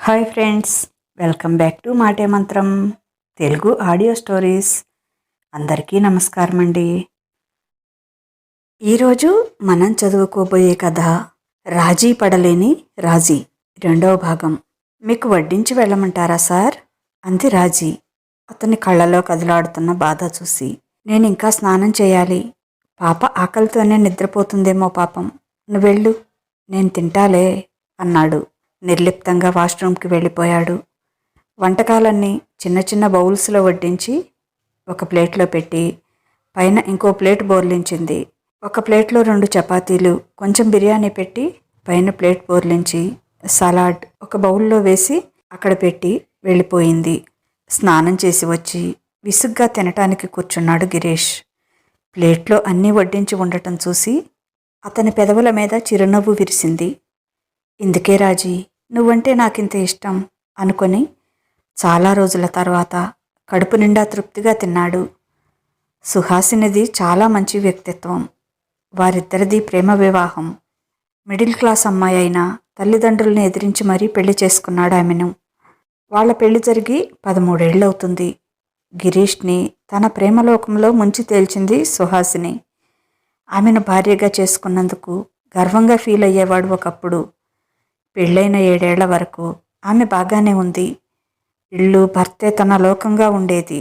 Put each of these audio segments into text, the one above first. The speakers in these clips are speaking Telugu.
Hi friends, welcome back to మాటే మంత్రం తెలుగు ఆడియో స్టోరీస్. అందరికీ నమస్కారం అండి. ఈరోజు మనం చదువుకోబోయే కథ రాజీ పడలేని రాజీ రెండవ భాగం. మీకు వడ్డించి వెళ్ళమంటారా సార్ అంది రాజీ అతని కళ్ళలో కదిలాడుతున్న బాధ చూసి. నేను ఇంకా స్నానం చేయాలి. పాప ఆకలితోనే నిద్రపోతుందేమో పాపం. నువ్వెళ్ళు, నేను తింటాలే అన్నాడు. నిర్లిప్తంగా వాష్రూమ్కి వెళ్ళిపోయాడు. వంటకాలన్నీ చిన్న చిన్న బౌల్స్లో వడ్డించి ఒక ప్లేట్లో పెట్టి పైన ఇంకో ప్లేట్ బోర్లించింది. ఒక ప్లేట్లో 2 చపాతీలు, కొంచెం బిర్యానీ పెట్టి పైన ప్లేట్ బోర్లించి సలాడ్ ఒక బౌల్లో వేసి అక్కడ పెట్టి వెళ్ళిపోయింది. స్నానం చేసి వచ్చి విసుగ్గా తినటానికి కూర్చున్నాడు గిరీష్. ప్లేట్లో అన్నీ వడ్డించి ఉండటం చూసి అతని పెదవుల మీద చిరునవ్వు విరిసింది. ఇందుకే రాజీ, నువ్వంటే నాకింత ఇష్టం అనుకొని చాలా రోజుల తర్వాత కడుపు నిండా తృప్తిగా తిన్నాడు. సుహాసినిది చాలా మంచి వ్యక్తిత్వం. వారిద్దరిది ప్రేమ వివాహం. మిడిల్ క్లాస్ అమ్మాయి అయినా తల్లిదండ్రుల్ని ఎదిరించి మరీ పెళ్లి చేసుకున్నాడు ఆమెను. వాళ్ల పెళ్లి జరిగి 13 ఏళ్ళవుతుంది. గిరీష్ని తన ప్రేమలోకంలో ముంచి తేల్చింది సుహాసిని. ఆమెను భార్యగా చేసుకున్నందుకు గర్వంగా ఫీల్ అయ్యేవాడు ఒకప్పుడు. పెళ్ళైన 7 ఏళ్ల వరకు ఆమె బాగానే ఉంది. ఇల్లు భర్తే తన లోకంగా ఉండేది.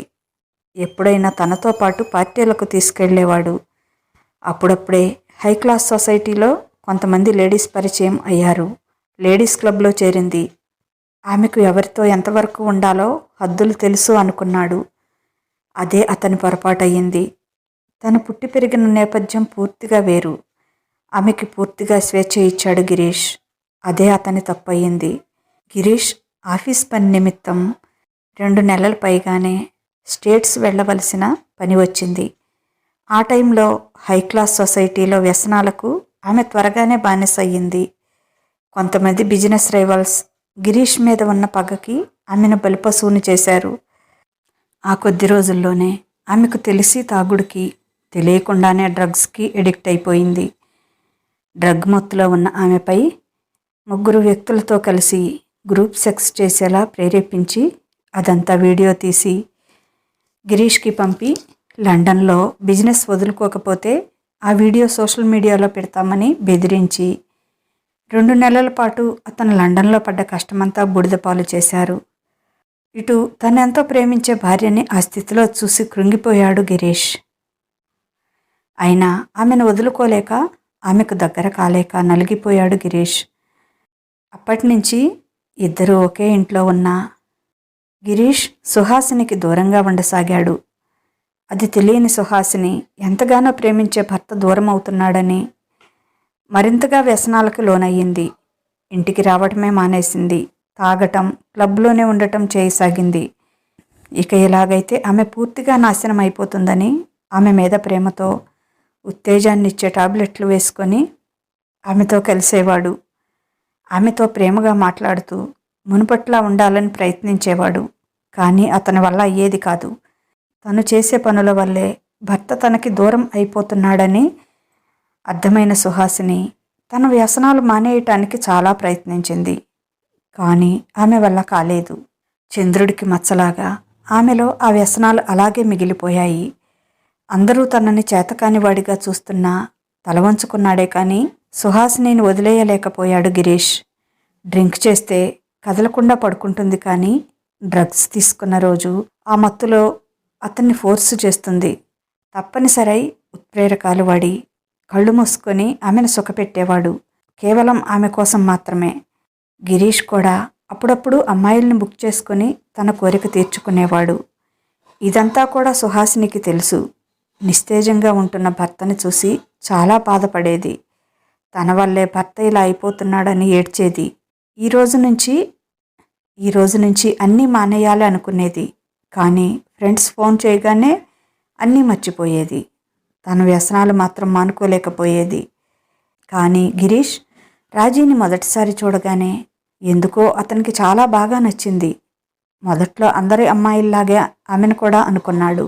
ఎప్పుడైనా తనతో పాటు పార్టీలకు తీసుకెళ్లేవాడు. అప్పుడప్పుడే హై క్లాస్ సొసైటీలో కొంతమంది లేడీస్ పరిచయం అయ్యారు. లేడీస్ క్లబ్లో చేరింది. ఆమెకు ఎవరితో ఎంతవరకు ఉండాలో హద్దులు తెలుసు అనుకున్నాడు. అదే అతని పొరపాటయ్యింది. తను పుట్టి పెరిగిన నేపథ్యం పూర్తిగా వేరు. ఆమెకి పూర్తిగా స్వేచ్ఛ ఇచ్చాడు గిరీష్. అదే అతని తప్పయింది. గిరీష్ ఆఫీస్ పని నిమిత్తం 2 నెలల పైగానే స్టేట్స్ వెళ్ళవలసిన పని వచ్చింది. ఆ టైంలో హై క్లాస్ సొసైటీలో వ్యసనాలకు ఆమె త్వరగానే బానిసయ్యింది. కొంతమంది బిజినెస్ రైవల్స్ గిరీష్ మీద ఉన్న పగకి ఆమెను బలిపశువుని చేశారు. ఆ కొద్ది రోజుల్లోనే ఆమెకు తెలిసి తాగుడికి, తెలియకుండానే డ్రగ్స్కి ఎడిక్ట్ అయిపోయింది. డ్రగ్ మత్తులో ఉన్న ఆమెపై 3 వ్యక్తులతో కలిసి గ్రూప్ సెక్స్ చేసేలా ప్రేరేపించి అదంతా వీడియో తీసి గిరీష్కి పంపి లండన్లో బిజినెస్ వదులుకోకపోతే ఆ వీడియో సోషల్ మీడియాలో పెడతామని బెదిరించి 2 నెలల పాటు అతను లండన్లో పడ్డ కష్టమంతా బూడిదపాలు చేశారు. ఇటు తనెంతో ప్రేమించే భార్యని ఆ స్థితిలో చూసి కృంగిపోయాడు గిరీష్. అయినా ఆమెను వదులుకోలేక, ఆమెకు దగ్గర కాలేక నలిగిపోయాడు గిరీష్. అప్పటినుంచి ఇద్దరూ ఒకే ఇంట్లో ఉన్నా గిరీష్ సుహాసినికి దూరంగా ఉండసాగాడు. అది తెలియని సుహాసిని ఎంతగానో ప్రేమించే భర్త దూరం అవుతున్నాడని మరింతగా వ్యసనాలకు లోనయ్యింది. ఇంటికి రావటమే మానేసింది. తాగటం, క్లబ్లోనే ఉండటం చేయసాగింది. ఇక ఇలాగైతే ఆమె పూర్తిగా నాశనం అయిపోతుందని ఆమె మీద ప్రేమతో ఉత్తేజాన్నిచ్చే టాబ్లెట్లు వేసుకొని ఆమెతో కలిసేవాడు. ఆమెతో ప్రేమగా మాట్లాడుతూ మునుపట్లా ఉండాలని ప్రయత్నించేవాడు. కానీ అతని వల్ల అయ్యేది కాదు. తను చేసే పనుల వల్లే భర్త తనకి దూరం అయిపోతున్నాడని అర్థమైన సుహాసిని తన వ్యసనాలు మానేయటానికి చాలా ప్రయత్నించింది. కానీ ఆమె వల్ల కాలేదు. చంద్రుడికి మచ్చలాగా ఆమెలో ఆ వ్యసనాలు అలాగే మిగిలిపోయాయి. అందరూ తనని చేతకానివాడిగా చూస్తున్నా తలవంచుకున్నాడే కానీ సుహాసినిని వదిలేయలేకపోయాడు గిరీష్. డ్రింక్ చేస్తే కదలకుండా పడుకుంటుంది, కానీ డ్రగ్స్ తీసుకున్న రోజు ఆ మత్తులో అతన్ని ఫోర్సు చేస్తుంది. తప్పనిసరై ఉత్ప్రేరకాలు వాడి కళ్ళు మూసుకొని ఆమెను సుఖపెట్టేవాడు. కేవలం ఆమె కోసం మాత్రమే. గిరీష్ కూడా అప్పుడప్పుడు అమ్మాయిల్ని బుక్ చేసుకుని తన కోరిక తీర్చుకునేవాడు. ఇదంతా కూడా సుహాసినికి తెలుసు. నిస్తేజంగా ఉంటున్న భర్తని చూసి చాలా బాధపడేది. తన వల్లే భర్త ఇలా అయిపోతున్నాడని ఏడ్చేది. ఈ రోజు నుంచి అన్నీ మానేయాలి అనుకునేది. కానీ ఫ్రెండ్స్ ఫోన్ చేయగానే అన్నీ మర్చిపోయేది. తన వ్యసనాలు మాత్రం మానుకోలేకపోయేది. కానీ గిరీష్ రాజీని మొదటిసారి చూడగానే ఎందుకో అతనికి చాలా బాగా నచ్చింది. మొదట్లో అందరి అమ్మాయిల్లాగే ఆమెను కూడా అనుకున్నాడు.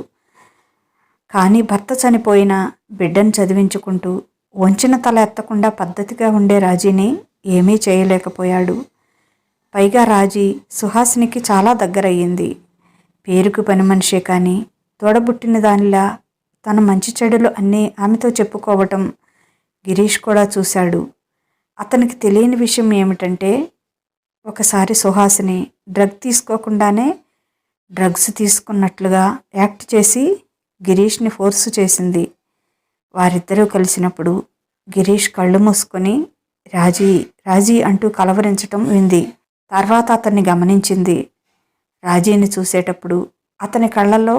కానీ భర్త చనిపోయినా బిడ్డను చదివించుకుంటూ వంచిన తల ఎత్తకుండా పద్ధతిగా ఉండే రాజీని ఏమీ చేయలేకపోయాడు. పైగా రాజీ సుహాసినికి చాలా దగ్గరయ్యింది. పేరుకు పని మనిషే కానీ తోడబుట్టిన దానిలా తన మంచి చెడులు అన్నీ ఆమెతో చెప్పుకోవటం గిరీష్ కూడా చూశాడు. అతనికి తెలియని విషయం ఏమిటంటే, ఒకసారి సుహాసిని డ్రగ్ తీసుకోకుండానే డ్రగ్స్ తీసుకున్నట్లుగా యాక్ట్ చేసి గిరీష్ని ఫోర్సు చేసింది. వారిద్దరూ కలిసినప్పుడు గిరీష్ కళ్ళు మూసుకొని రాజీ రాజీ అంటూ కలవరించటం వింది. తర్వాత అతన్ని గమనించింది. రాజీని చూసేటప్పుడు అతని కళ్ళల్లో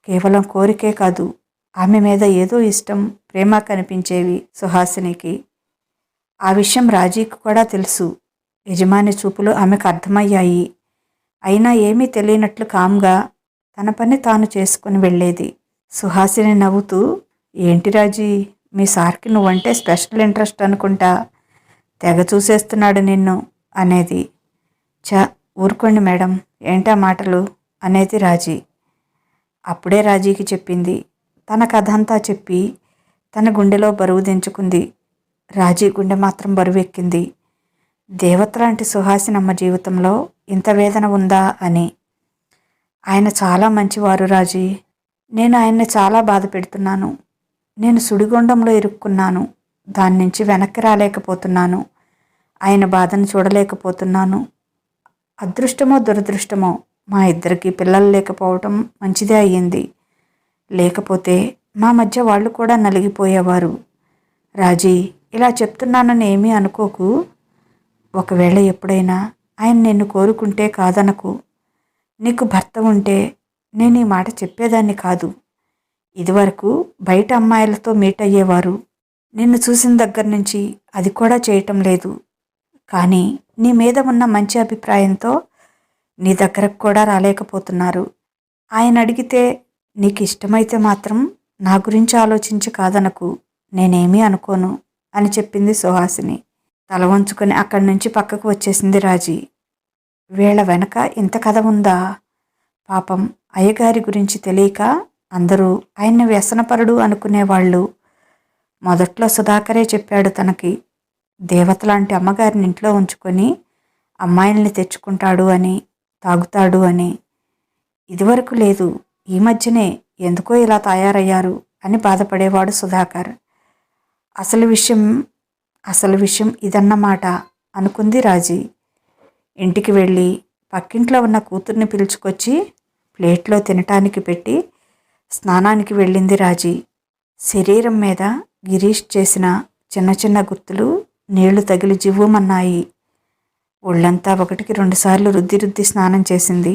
కేవలం కోరికే కాదు, ఆమె మీద ఏదో ఇష్టం, ప్రేమ కనిపించేవి సుహాసినికి. ఆ విషయం రాజీకి కూడా తెలుసు. యజమాని చూపులు ఆమెకు అర్థమయ్యాయి. అయినా ఏమీ తెలియనట్లు కామ్గా తన పని తాను చేసుకుని వెళ్ళేది. సుహాసిని నవ్వుతూ, ఏంటి రాజీ, మీ సార్కి నువ్వంటే స్పెషల్ ఇంట్రెస్ట్ అనుకుంటా, తెగ చూసేస్తున్నాడు నిన్ను అనేది. ఊరుకోండి మేడం, ఏంటా మాటలు అనేది రాజీ. అప్పుడే రాజీకి చెప్పింది. తన కథ అంతా చెప్పి తన గుండెలో బరువు దించుకుంది. రాజీ గుండె మాత్రం బరువెక్కింది. దేవతలాంటి సుహాసినమ్మ జీవితంలో ఇంత వేదన ఉందా అని. ఆయన చాలా మంచివారు రాజీ. నేను ఆయన్ని చాలా బాధ పెడుతున్నాను. నేను సుడిగుండంలో ఇరుక్కున్నాను. దాని నుంచి వెనక్కి రాలేకపోతున్నాను. ఆయన బాధను చూడలేకపోతున్నాను. అదృష్టమో దురదృష్టమో మా ఇద్దరికీ పిల్లలు లేకపోవటం మంచిదే అయ్యింది. లేకపోతే మా మధ్య వాళ్ళు కూడా నలిగిపోయేవారు. రాజీ, ఇలా చెప్తున్నానని ఏమీ అనుకోకు. ఒకవేళ ఎప్పుడైనా ఆయన నిన్ను కోరుకుంటే కాదనకు. నీకు భర్త ఉంటే నేను ఈ మాట చెప్పేదాన్ని కాదు. ఇదివరకు బయట అమ్మాయిలతో మీట్ అయ్యేవారు. నిన్ను చూసిన దగ్గర నుంచి అది కూడా చేయటం లేదు. కానీ నీ మీద ఉన్న మంచి అభిప్రాయంతో నీ దగ్గరకు కూడా రాలేకపోతున్నారు. ఆయన అడిగితే నీకు ఇష్టమైతే మాత్రం నా గురించి ఆలోచించి కాదనకు. నేనేమీ అనుకోను అని చెప్పింది సుహాసిని. తల వంచుకొని అక్కడి నుంచి పక్కకు వచ్చేసింది రాజీ. వీళ్ళ వెనక ఇంత కథ ఉందా? పాపం అయ్యగారి గురించి తెలియక అందరూ ఆయన్ని వ్యసనపరుడు అనుకునేవాళ్ళు. మొదట్లో సుధాకరే చెప్పాడు తనకి, దేవతలాంటి అమ్మగారిని ఇంట్లో ఉంచుకొని అమ్మాయిల్ని తెచ్చుకుంటాడు అని, తాగుతాడు అని. ఇదివరకు లేదు, ఈ మధ్యనే ఎందుకో ఇలా తయారయ్యారు అని బాధపడేవాడు సుధాకర్. అసలు విషయం ఇదన్నమాట అనుకుంది రాజీ. ఇంటికి వెళ్ళి పక్కింట్లో ఉన్న కూతుర్ని పిలుచుకొచ్చి ప్లేట్లో తినటానికి పెట్టి స్నానానికి వెళ్ళింది రాజీ. శరీరం మీద గిరీష్ చేసిన చిన్న చిన్న గుర్తులు నీళ్లు తగిలి జివ్వుమన్నాయి. ఒళ్ళంతా 1కి 2 సార్లు రుద్ది స్నానం చేసింది.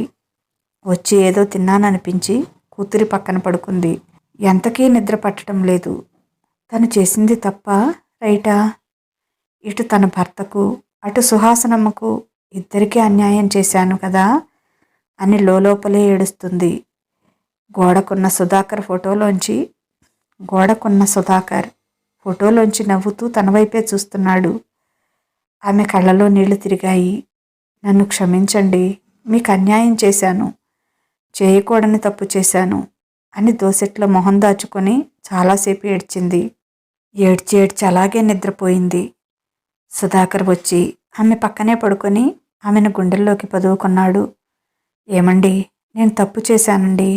వచ్చి ఏదో తిన్నాననిపించి కూతురి పక్కన పడుకుంది. ఎంతకీ నిద్ర పట్టడం లేదు. తను చేసింది తప్ప రైటా? ఇటు తన భర్తకు అటు సుహాసనమ్మకు ఇద్దరికీ అన్యాయం చేశాను కదా అని లోపలే ఏడుస్తుంది. గోడకున్న సుధాకర్ ఫోటోలోంచి నవ్వుతూ తన వైపే చూస్తున్నాడు. ఆమె కళ్ళలో నీళ్లు తిరిగాయి. నన్ను క్షమించండి, మీకు అన్యాయం చేశాను, చేయకూడని తప్పు చేశాను అని దోసెట్లో మొహం దాచుకొని చాలాసేపు ఏడ్చింది. ఏడ్చి అలాగే నిద్రపోయింది. సుధాకర్ వచ్చి ఆమె పక్కనే పడుకొని ఆమెను గుండెల్లోకి పదువుకున్నాడు. ఏమండి, నేను తప్పు చేశానండి,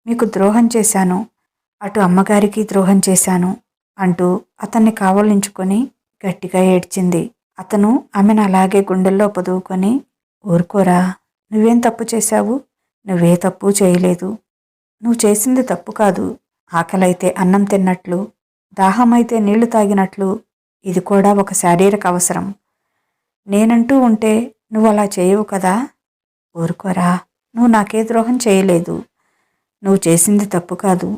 మీకు ద్రోహం చేశాను, అటు అమ్మగారికి ద్రోహం చేశాను అంటూ అతన్ని కావలించుకొని గట్టిగా ఏడ్చింది. అతను ఆమెను అలాగే గుండెల్లో పదువుకొని, ఊరుకోరా, నువ్వేం తప్పు చేశావు? నువ్వే తప్పు చేయలేదు. నువ్వు చేసింది తప్పు కాదు. ఆకలైతే అన్నం తిన్నట్లు, దాహమైతే నీళ్లు తాగినట్లు ఇది కూడా ఒక శారీరక అవసరం. నేనంటూ ఉంటే నువ్వు అలా చేయవు కదా. ఊరుకోరా, నువ్వు నాకే ద్రోహం చేయలేదు. నువ్వు చేసింది తప్పు కాదు,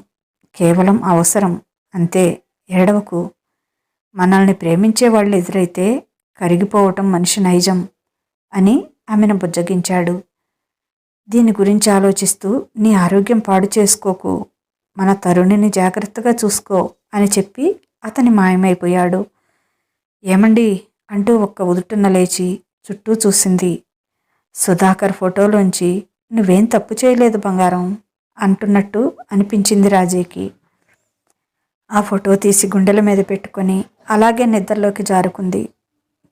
కేవలం అవసరం అంతే. ఏడవకు. మనల్ని ప్రేమించే వాళ్ళు ఎదురైతే కరిగిపోవటం మనిషి నైజం అని ఆమెను బుజ్జగించాడు. దీని గురించి ఆలోచిస్తూ నీ ఆరోగ్యం పాడు చేసుకోకు, మన తరుణిని జాగ్రత్తగా చూసుకో అని చెప్పి అతని మాయమైపోయాడు. ఏమండి అంటూ ఒక్క ఉదుటున లేచి చుట్టూ చూసింది. సుధాకర్ ఫోటోలోంచి నువ్వేం తప్పు చేయలేదు బంగారం అంటున్నట్టు అనిపించింది రాజీకి. ఆ ఫోటో తీసి గుండెల మీద పెట్టుకొని అలాగే నిద్రలోకి జారుకుంది.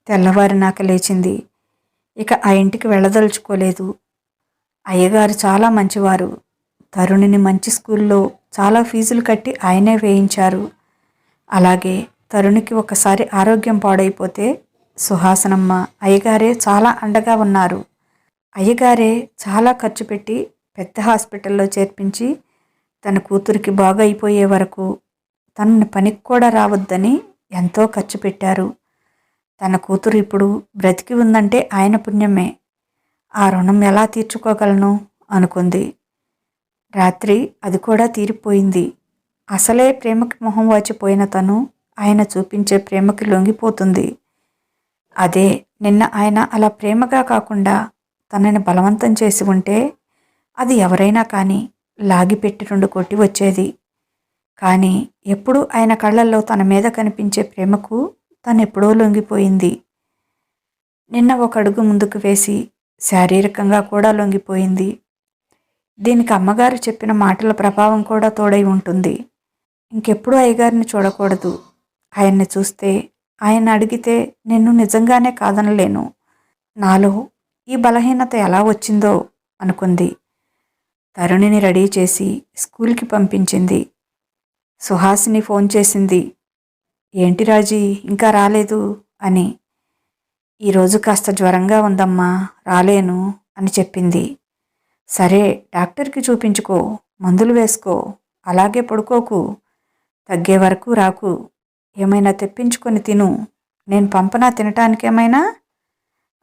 తెల్లవారినాక లేచింది. ఇక ఆ ఇంటికి వెళ్ళదలుచుకోలేదు. అయ్యగారు చాలా మంచివారు. తరుణిని మంచి స్కూల్లో చాలా ఫీజులు కట్టి ఆయనే వేయించారు. అలాగే తరుణికి ఒకసారి ఆరోగ్యం పాడైపోతే సుహాసనమ్మ, అయ్యగారే చాలా అండగా ఉన్నారు. అయ్యగారే చాలా ఖర్చు పెట్టి పెద్ద హాస్పిటల్లో చేర్పించి తన కూతురికి బాగైపోయే వరకు తనని పనికి కూడా రావద్దని ఎంతో ఖర్చు పెట్టారు. తన కూతురు ఇప్పుడు బ్రతికి ఉందంటే ఆయన పుణ్యమే. ఆ రుణం ఎలా తీర్చుకోగలను అనుకుంది. రాత్రి అది కూడా తీరిపోయింది. అసలే ప్రేమకి మొహం వాచిపోయిన తను ఆయన చూపించే ప్రేమకి లొంగిపోతుంది. అదే నిన్న ఆయన అలా ప్రేమగా కాకుండా తనని బలవంతం చేసి ఉంటే అది ఎవరైనా కానీ లాగిపెట్టి 2 కొట్టి వచ్చేది. కానీ ఎప్పుడూ ఆయన కళ్ళల్లో తన మీద కనిపించే ప్రేమకు తనెప్పుడో లొంగిపోయింది. నిన్న ఒక అడుగు ముందుకు వేసి శారీరకంగా కూడా లొంగిపోయింది. దీనికి అమ్మగారు చెప్పిన మాటల ప్రభావం కూడా తోడై ఉంటుంది. ఇంకెప్పుడు అయ్యగారిని చూడకూడదు. ఆయన్ని చూస్తే, ఆయన అడిగితే నిన్ను నిజంగానే కాదనలేను. నాలో ఈ బలహీనత ఎలా వచ్చిందో అనుకుంది. తరుణిని రెడీ చేసి స్కూల్కి పంపించింది. సుహాసిని ఫోన్ చేసింది. ఏంటి రాజీ ఇంకా రాలేదు అని. ఈరోజు కాస్త జ్వరంగా ఉందమ్మా, రాలేను అని చెప్పింది. సరే డాక్టర్కి చూపించుకో, మందులు వేసుకో, అలాగే పడుకోకు, తగ్గే వరకు రాకు, ఏమైనా తెప్పించుకొని తిను, నేను పంపనా తినటానికేమైనా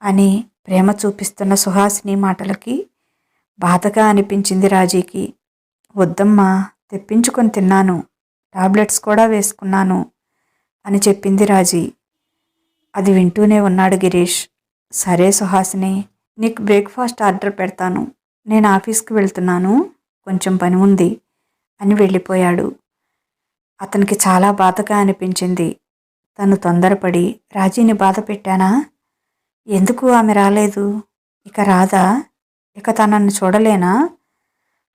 అని ప్రేమ చూపిస్తున్న సుహాసిని మాటలకి బాధగా అనిపించింది రాజీకి. వద్దమ్మా, తెప్పించుకొని తిన్నాను, టాబ్లెట్స్ కూడా వేసుకున్నాను అని చెప్పింది రాజీ. అది వింటూనే ఉన్నాడు గిరీష్. సరే సుహాసిని, నీకు బ్రేక్ఫాస్ట్ ఆర్డర్ పెడతాను, నేను ఆఫీస్కి వెళ్తున్నాను, కొంచెం పని ఉంది అని వెళ్ళిపోయాడు. అతనికి చాలా బాధగా అనిపించింది. తను తొందరపడి రాజీని బాధ పెట్టానా? ఎందుకు ఆమె రాలేదు? ఇక రాదా? ఇక తనನ್ನು చూడలేనా?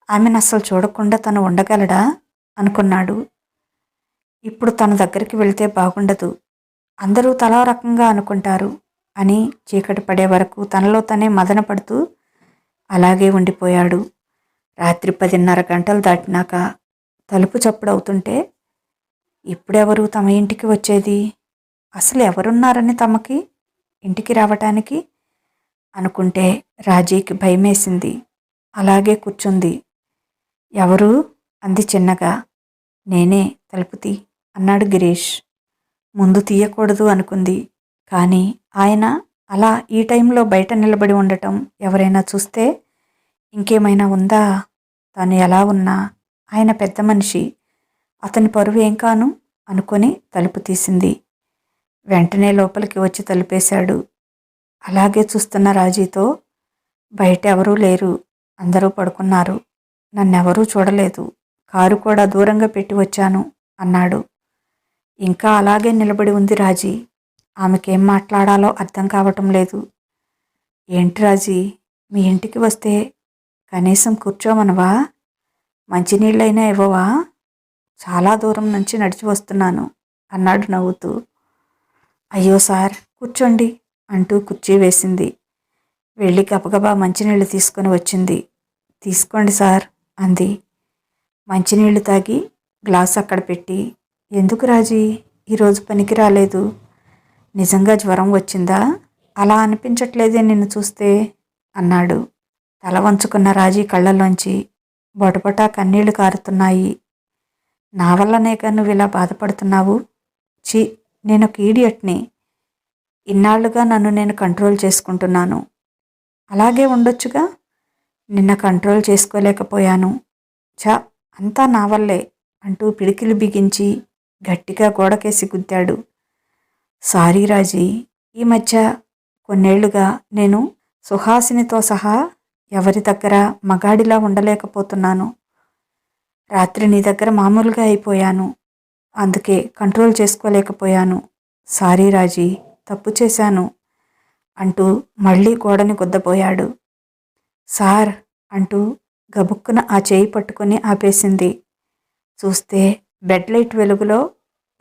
ఆమెను అస్సలు చూడకుండా తను ఉండగలడా అనుకున్నాడు. ఇప్పుడు తన దగ్గరికి వెళ్తే బాగుండదు, అందరూ తలా రకంగా అనుకుంటారు అని చీకటి పడే వరకు తనలో తనే మదన పడుతూ అలాగే ఉండిపోయాడు. రాత్రి 10:30 గంటలు దాటినాక తలుపు చప్పుడవుతుంటే ఇప్పుడెవరు తమ ఇంటికి వచ్చేది? అసలు ఎవరున్నారని తమకి ఇంటికి రావటానికి అనుకుంటే రాజీకి భయమేసింది. అలాగే కూర్చుంది. ఎవరు అంది చిన్నగా. నేనే, తలుపు తీ అన్నాడు గిరీష్. ముందు తీయకూడదు అనుకుంది. కానీ ఆయన అలా ఈ టైంలో బయట నిలబడి ఉండటం ఎవరైనా చూస్తే ఇంకేమైనా ఉందా? తను ఎలా ఉన్నా ఆయన పెద్ద మనిషి, అతని పరువు ఏం కాను అనుకొని తలుపు తీసింది. వెంటనే లోపలికి వచ్చి తలుపేశాడు. అలాగే చూస్తున్న రాజీతో, బయట ఎవరూ లేరు, అందరూ పడుకున్నారు, నన్నెవరూ చూడలేదు, కారు కూడా దూరంగా పెట్టి వచ్చాను అన్నాడు. ఇంకా అలాగే నిలబడి ఉంది రాజీ. ఆమెకేం మాట్లాడాలో అర్థం కావటం లేదు. ఏంటి రాజీ, మీ ఇంటికి వస్తే కనీసం కూర్చోమనవా? మంచినీళ్ళైనా ఇవ్వవా? చాలా దూరం నుంచి నడిచి వస్తున్నాను అన్నాడు నవ్వుతూ. అయ్యో సార్, కూర్చోండి అంటూ కుర్చీ వేసింది. వెళ్ళి గబగబా మంచినీళ్ళు తీసుకొని వచ్చింది. తీసుకోండి సార్ అంది. మంచినీళ్లు తాగి గ్లాస్ అక్కడ పెట్టి, ఎందుకు రాజీ ఈరోజు పనికి రాలేదు? నిజంగా జ్వరం వచ్చిందా? అలా అనిపించట్లేదే నిన్ను చూస్తే అన్నాడు. తల వంచుకున్న రాజీ కళ్ళల్లోంచి బొటబొటా కన్నీళ్లు కారుతున్నాయి. నా వల్లనేగా నువ్వు ఇలా బాధపడుతున్నావు? ఛీ, నేనొక ఈడియట్ని. ఇన్నాళ్లుగా నన్ను నేను కంట్రోల్ చేసుకుంటున్నాను. అలాగే ఉండొచ్చుగా. నిన్న కంట్రోల్ చేసుకోలేకపోయాను. ఛ, అంతా నా వల్లే అంటూ పిడికిలు బిగించి గట్టిగా గోడకేసి గుద్దాడు. సారీ రాజీ, ఈ మధ్య కొన్నేళ్లుగా నేను సుహాసినితో సహా ఎవరి దగ్గర మగాడిలా ఉండలేకపోతున్నాను. రాత్రి నీ దగ్గర మామూలుగా అయిపోయాను, అందుకే కంట్రోల్ చేసుకోలేకపోయాను. సారీ రాజీ, తప్పు చేశాను అంటూ మళ్ళీ గోడని గుద్దబోయాడు. సార్ అంటూ గబుక్కున ఆ చేయి పట్టుకుని ఆపేసింది. చూస్తే బెడ్ లైట్ వెలుగులో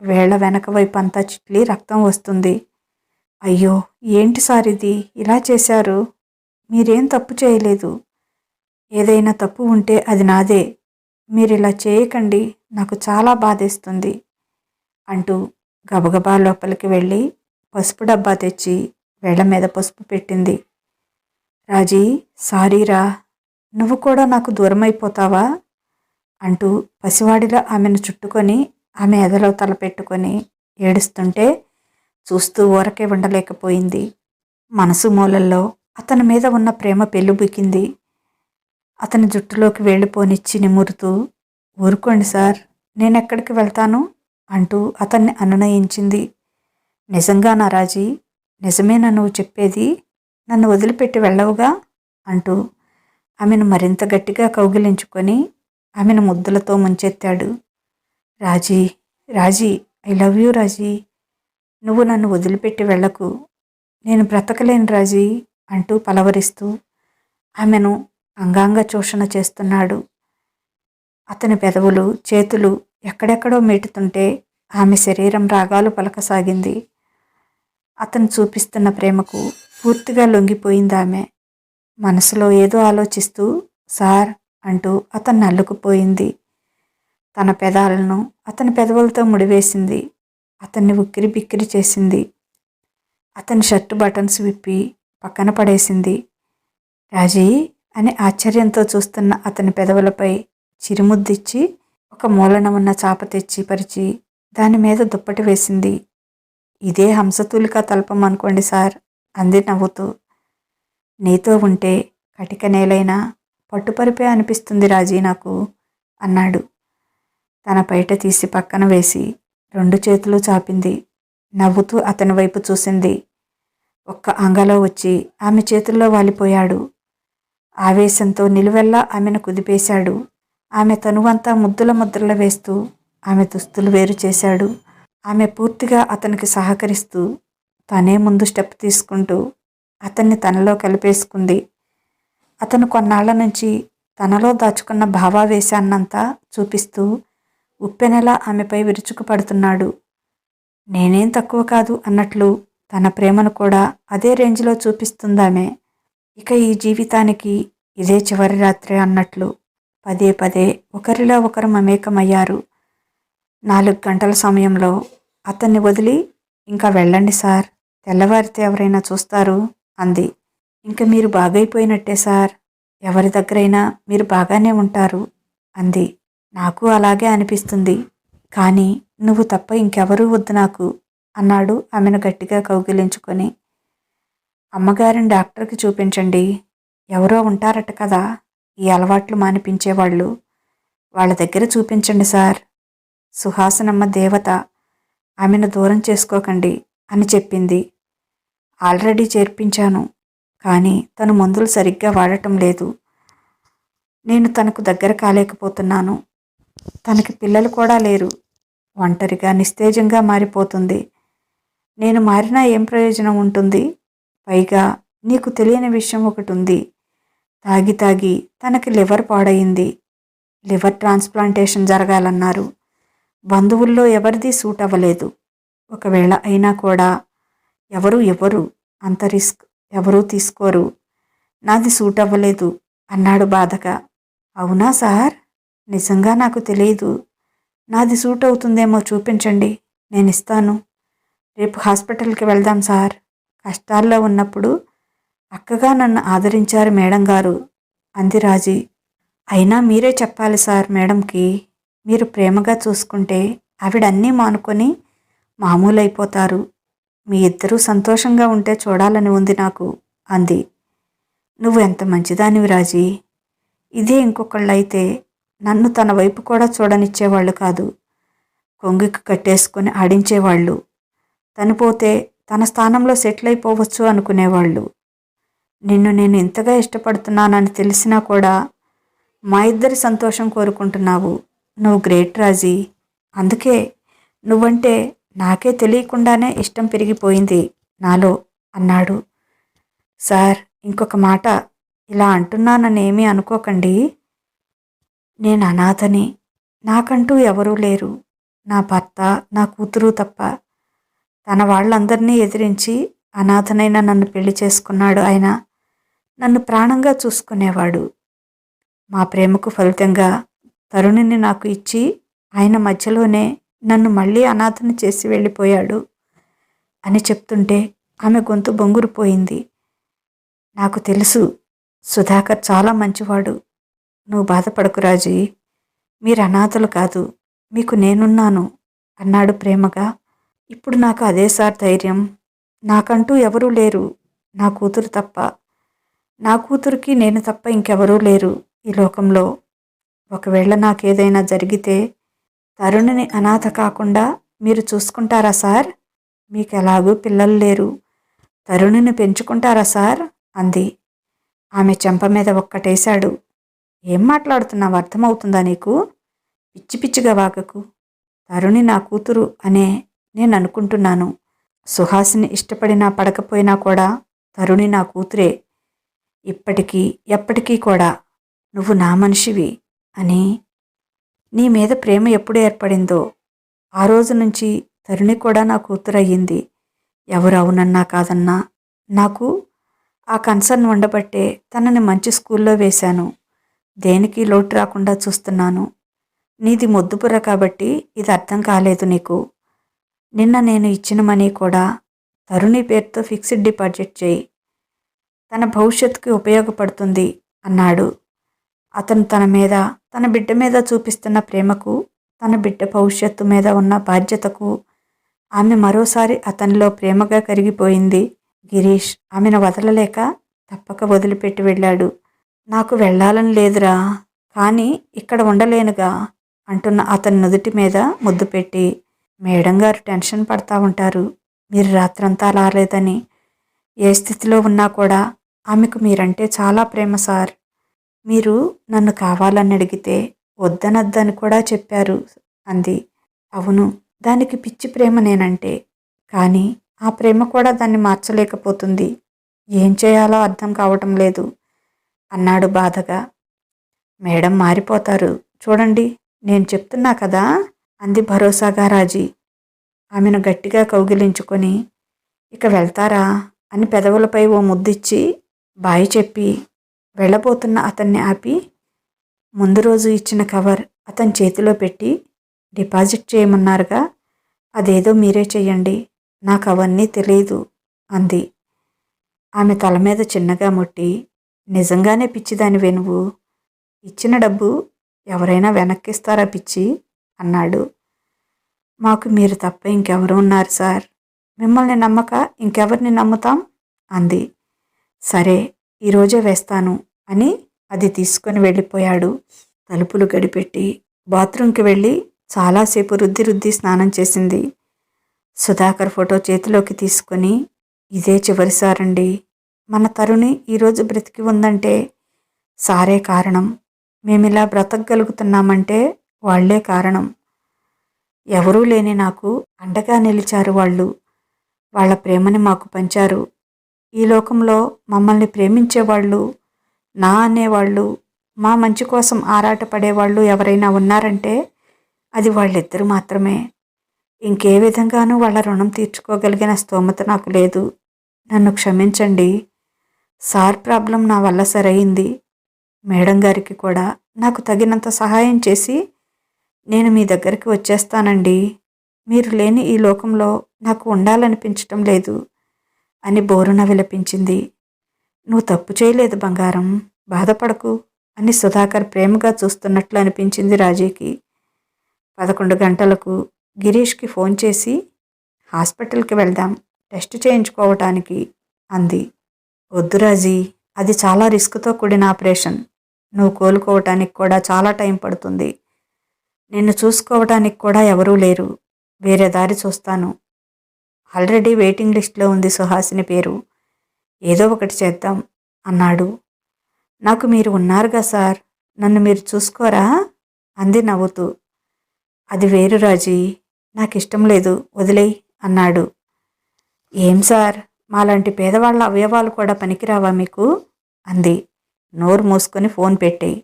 వేళ్ల వెనక వైపు అంతా చిట్లి రక్తం వస్తుంది. అయ్యో, ఏంటి సార్ ఇది ఇలా చేశారు? మీరేం తప్పు చేయలేదు. ఏదైనా తప్పు ఉంటే అది నాదే. మీరిలా చేయకండి, నాకు చాలా బాధేస్తుంది అంటూ గబగబా లోపలికి వెళ్ళి పసుపు డబ్బా తెచ్చి వేళ్ల మీద పసుపు పెట్టింది. రాజీ, సారీరా, నువ్వు కూడా నాకు దూరమైపోతావా అంటూ పసివాడిలా ఆమెను చుట్టుకొని ఆమె ఎదలో తలపెట్టుకొని ఏడుస్తుంటే చూస్తూ ఊరకే ఉండలేకపోయింది. మనసు మూలల్లో అతని మీద ఉన్న ప్రేమ పెళ్ళుబికింది. అతని జుట్టులోకి వెళ్ళిపోనిచ్చి నిమురుతూ, ఊరుకోండి సార్, నేనెక్కడికి వెళ్తాను అంటూ అతన్ని అనునయించింది. నిజంగానా రాజీ? నిజమేనా నువ్వు చెప్పేది? నన్ను వదిలిపెట్టి వెళ్ళవుగా అంటూ ఆమెను మరింత గట్టిగా కౌగిలించుకొని ఆమెను ముద్దులతో ముంచెత్తాడు. రాజీ, రాజీ, ఐ లవ్ యూ రాజీ, నువ్వు నన్ను వదిలిపెట్టి వెళ్ళకు, నేను బ్రతకలేను రాజీ అంటూ పలవరిస్తూ ఆమెను అంగాంగ చోషణ చేస్తున్నాడు. అతని పెదవులు, చేతులు ఎక్కడెక్కడో మీటుతుంటే ఆమె శరీరం రాగాలు పలకసాగింది. అతను చూపిస్తున్న ప్రేమకు పూర్తిగా లొంగిపోయిందామె. మనసులో ఏదో ఆలోచిస్తూ సార్ అంటూ అతన్ని అల్లుకుపోయింది. తన పెదాలను అతని పెదవులతో ముడివేసింది. అతన్ని ఉక్కిరి బిక్కిరి చేసింది. అతని షర్టు బటన్స్ విప్పి పక్కన పడేసింది. రాజీ అని ఆశ్చర్యంతో చూస్తున్న అతని పెదవులపై చిరుముద్దిచ్చి ఒక మూలన ఉన్న చాప తెచ్చి పరిచి దాని మీద దుప్పటి వేసింది. ఇదే హంసతూలికా తల్పం అనుకోండి సార్ అంది నవ్వుతూ. నీతో ఉంటే కటిక నేలైనా పట్టుపరిపే అనిపిస్తుంది రాజీ నాకు అన్నాడు. తన పైట తీసి పక్కన వేసి 2 చేతులు చాపింది. నవ్వుతూ అతని వైపు చూసింది. ఒక్క అంగలో వచ్చి ఆమె చేతుల్లో వాలిపోయాడు. ఆవేశంతో నిలువెల్లా ఆమెను కుదిపేశాడు. ఆమె తనువంతా ముద్దుల ముద్రల వేస్తూ ఆమె దుస్తులు వేరు చేశాడు. ఆమె పూర్తిగా అతనికి సహకరిస్తూ తనే ముందు స్టెప్ తీసుకుంటూ అతన్ని తనలో కలిపేసుకుంది. అతను కొన్నాళ్ల నుంచి తనలో దాచుకున్న భావావేశాన్నంతా చూపిస్తూ ఉప్పెనెలా ఆమెపై విరుచుకుపడుతున్నాడు. నేనేం తక్కువ కాదు అన్నట్లు తన ప్రేమను కూడా అదే రేంజ్లో చూపిస్తుందామె. ఇక ఈ జీవితానికి ఇదే చివరి రాత్రి అన్నట్లు పదే పదే ఒకరిలో ఒకరు మమేకమయ్యారు. 4 గంటల సమయంలో అతన్ని వదిలి ఇంకా వెళ్ళండి సార్, తెల్లవారితే ఎవరైనా చూస్తారు అంది. ఇంక మీరు బాగైపోయినట్టే సార్, ఎవరి దగ్గరైనా మీరు బాగానే ఉంటారు అంది. నాకు అలాగే అనిపిస్తుంది, కానీ నువ్వు తప్ప ఇంకెవరూ వద్దు నాకు అన్నాడు ఆమెను గట్టిగా కౌగిలించుకొని. అమ్మగారిని డాక్టర్కి చూపించండి, ఎవరో ఉంటారట కదా ఈ అలవాట్లు మానిపించేవాళ్ళు, వాళ్ళ దగ్గర చూపించండి సార్. సుహాసనమ్మ దేవత, ఆమెను దూరం చేసుకోకండి అని చెప్పింది. ఆల్రెడీ చేర్పించాను, కానీ తను మందులు సరిగ్గా వాడటం లేదు. నేను తనకు దగ్గర కాలేకపోతున్నాను. తనకి పిల్లలు కూడా లేరు. ఒంటరిగా నిస్తేజంగా మారిపోతుంది. నేను మారినా ఏం ప్రయోజనం ఉంటుంది? పైగా నీకు తెలియని విషయం ఒకటి ఉంది. తాగి తాగి తనకి లివర్ పాడయింది. లివర్ ట్రాన్స్ప్లాంటేషన్ జరగాలన్నారు. బంధువుల్లో ఎవరిది సూట్ అవ్వలేదు. ఒకవేళ అయినా కూడా ఎవరు ఇవ్వరు, అంత రిస్క్ ఎవరూ తీసుకోరు. నాది సూట్ అవ్వలేదు అన్నాడు బాధగా. అవునా సార్? నిజంగా నాకు తెలియదు. నాది సూట్ అవుతుందేమో చూపించండి, నేను ఇస్తాను. రేపు హాస్పిటల్కి వెళ్దాం సార్. కష్టాల్లో ఉన్నప్పుడు అక్కగా నన్ను ఆదరించారు మేడం గారు అంది రాజీ. అయినా మీరే చెప్పాలి సార్ మేడంకి. మీరు ప్రేమగా చూసుకుంటే ఆవిడ అన్నీ మానుకొని మామూలైపోతారు. మీ ఇద్దరూ సంతోషంగా ఉంటే చూడాలని ఉంది నాకు అంది. నువ్వు ఎంత మంచిదానివి రాజీ. ఇదే ఇంకొకళ్ళైతే నన్ను తన వైపు కూడా చూడనిచ్చేవాళ్ళు కాదు. కొంగికి కట్టేసుకుని ఆడించేవాళ్ళు. తనిపోతే తన స్థానంలో సెటిల్ అయిపోవచ్చు అనుకునేవాళ్ళు. నిన్ను నేను ఇంతగా ఇష్టపడుతున్నానని తెలిసినా కూడా మా ఇద్దరి సంతోషం కోరుకుంటున్నావు. నువ్వు గ్రేట్ రాజీ. అందుకే నువ్వంటే నాకే తెలియకుండానే ఇష్టం పెరిగిపోయింది నాలో అన్నాడు. సార్, ఇంకొక మాట, ఇలా అంటున్నానని ఏమీ అనుకోకండి. నేను అనాథని. నాకంటూ ఎవరూ లేరు. నా భర్త, నా కూతురు తప్ప. తన వాళ్ళందరినీ ఎదిరించి అనాథనైన నన్ను పెళ్లి చేసుకున్నాడు ఆయన. నన్ను ప్రాణంగా చూసుకునేవాడు. మా ప్రేమకు ఫలితంగా తరుణిని నాకు ఇచ్చి ఆయన మధ్యలోనే నన్ను మళ్ళీ అనాథను చేసి వెళ్ళిపోయాడు అని చెప్తుంటే ఆమె గొంతు బొంగురుపోయింది. నాకు తెలుసు, సుధాకర్ చాలా మంచివాడు. నువ్వు బాధపడకు రాజీ, మీరు అనాథలు కాదు, మీకు నేనున్నాను అన్నాడు ప్రేమగా. ఇప్పుడు నాకు అదే సార్ ధైర్యం. నాకంటూ ఎవరూ లేరు, నా కూతురు తప్ప. నా కూతురికి నేను తప్ప ఇంకెవరూ లేరు ఈ లోకంలో. ఒకవేళ నాకేదైనా జరిగితే తరుణిని అనాథ కాకుండా మీరు చూసుకుంటారా సార్? మీకెలాగూ పిల్లలు లేరు, తరుణిని పెంచుకుంటారా సార్ అంది. ఆమె చెంప మీద ఒక్కటేశాడు. ఏం మాట్లాడుతున్నావు, అర్థమవుతుందా నీకు? పిచ్చి పిచ్చిగా వాగకు. తరుణి నా కూతురు అనే నేను అనుకుంటున్నాను. సుహాసిని ఇష్టపడినా పడకపోయినా కూడా తరుణి నా కూతురే, ఇప్పటికీ ఎప్పటికీ కూడా. నువ్వు నా మనిషివి అని. నీ మీద ప్రేమ ఎప్పుడు ఏర్పడిందో ఆ రోజు నుంచి తరుణి కూడా నా కూతురు అయ్యింది. ఎవరు అవునన్నా కాదన్నా నాకు ఆ కన్సర్న్ ఉండబట్టే తనని మంచి స్కూల్లో వేశాను. దేనికి లోటు రాకుండా చూస్తున్నాను. నీది మొద్దుపుర కాబట్టి ఇది అర్థం కాలేదు నీకు. నిన్న నేను ఇచ్చిన మనీ కూడా తరుణి పేరుతో ఫిక్స్డ్ డిపాజిట్ చేయి, తన భవిష్యత్తుకి ఉపయోగపడుతుంది అన్నాడు. అతను తన మీద, తన బిడ్డ మీద చూపిస్తున్న ప్రేమకు, తన బిడ్డ భవిష్యత్తు మీద ఉన్న బాధ్యతకు ఆమె మరోసారి అతనిలో ప్రేమగా కరిగిపోయింది. గిరీష్ ఆమెను వదలలేక తప్పక వదిలిపెట్టి వెళ్ళాడు. నాకు వెళ్ళాలని లేదురా, కానీ ఇక్కడ ఉండలేనుగా అంటున్న అతని నుదుటి మీద ముద్దు పెట్టి, మేడం గారు టెన్షన్ పడతా ఉంటారు, మీరు రాత్రంతా రాలేదని. ఏ స్థితిలో ఉన్నా కూడా ఆమెకు మీరంటే చాలా ప్రేమ సార్. మీరు నన్ను కావాలని అడిగితే వద్దనద్దని కూడా చెప్పారు అంది. అవును, దానికి పిచ్చి ప్రేమ నేనంటే, కానీ ఆ ప్రేమ కూడా దాన్ని మార్చలేకపోతుంది. ఏం చేయాలో అర్థం కావటం లేదు అన్నాడు బాధగా. మేడం మారిపోతారు చూడండి, నేను చెప్తున్నా కదా అంది భరోసాగా రాజీ. ఆమెను గట్టిగా కౌగిలించుకొని, ఇక వెళ్తారా అని పెదవులపై ఓ ముద్దిచ్చి బాయ్ చెప్పి వెళ్ళబోతున్న అతన్ని ఆపి, ముందు రోజు ఇచ్చిన కవర్ అతని చేతిలో పెట్టి, డిపాజిట్ చేయమన్నారుగా, అదేదో మీరే చెయ్యండి, నాకు అవన్నీ తెలియదు అంది. ఆమె తల మీద చిన్నగా ముట్టి, నిజంగానే పిచ్చిదానివే నువ్వు. ఇచ్చిన డబ్బు ఎవరైనా వెనక్కిస్తారా పిచ్చి అన్నాడు. మాకు మీరు తప్ప ఇంకెవరు ఉన్నారు సార్, మిమ్మల్ని నమ్మక ఇంకెవరిని నమ్ముతాం అంది. సరే, ఈరోజే వేస్తాను అని అది తీసుకొని వెళ్ళిపోయాడు. తలుపులు గడిపెట్టి బాత్రూంకి వెళ్ళి చాలాసేపు రుద్ది రుద్ది స్నానం చేసింది. సుధాకర్ ఫోటో చేతిలోకి తీసుకొని, ఇదే చివరిసారండి, మన తరుణి ఈరోజు బ్రతికి ఉందంటే సారే కారణం. మేమిలా బ్రతకగలుగుతున్నామంటే వాళ్లే కారణం. ఎవరూ లేని నాకు అండగా నిలిచారు వాళ్ళు. వాళ్ళ ప్రేమని మాకు పంచారు. ఈ లోకంలో మమ్మల్ని ప్రేమించేవాళ్ళు, నా అనేవాళ్ళు, మా మంచి కోసం ఆరాటపడేవాళ్ళు ఎవరైనా ఉన్నారంటే అది వాళ్ళిద్దరూ మాత్రమే. ఇంకే విధంగానూ వాళ్ళ రుణం తీర్చుకోగలిగిన స్తోమత నాకు లేదు. నన్ను క్షమించండి సార్, ప్రాబ్లం నా వల్ల సరైంది. మేడం గారికి కూడా నాకు తగినంత సహాయం చేసి నేను మీ దగ్గరికి వచ్చేస్తానండి. మీరు లేని ఈ లోకంలో నాకు ఉండాలనిపించటం లేదు అని బోరున విలపించింది. నువ్వు తప్పు చేయలేదు బంగారం, బాధపడకు అని సుధాకర్ ప్రేమగా చూస్తున్నట్లు అనిపించింది రాజీకి. 11 గంటలకు గిరీష్కి ఫోన్ చేసి, హాస్పిటల్కి వెళ్దాం టెస్ట్ చేయించుకోవటానికి అంది. వద్దు రాజీ, అది చాలా రిస్క్తో కూడిన ఆపరేషన్. నువ్వు కోలుకోవటానికి కూడా చాలా టైం పడుతుంది. నిన్ను చూసుకోవటానికి కూడా ఎవరూ లేరు. వేరే దారి చూస్తాను. ఆల్రెడీ వెయిటింగ్ లిస్ట్లో ఉంది సుహాసిని పేరు. ఏదో ఒకటి చేద్దాం అన్నాడు. నాకు మీరు ఉన్నారుగా సార్, నన్ను మీరు చూసుకోరా అంది నవ్వుతూ. అది వేరు రాజీ, నాకు ఇష్టం లేదు, వదిలేయ్ అన్నాడు. ఏం సార్, మాలాంటి పేదవాళ్ల అవయవాలు కూడా పనికిరావా మీకు అంది. నోరు మూసుకొని ఫోన్ పెట్టేయి.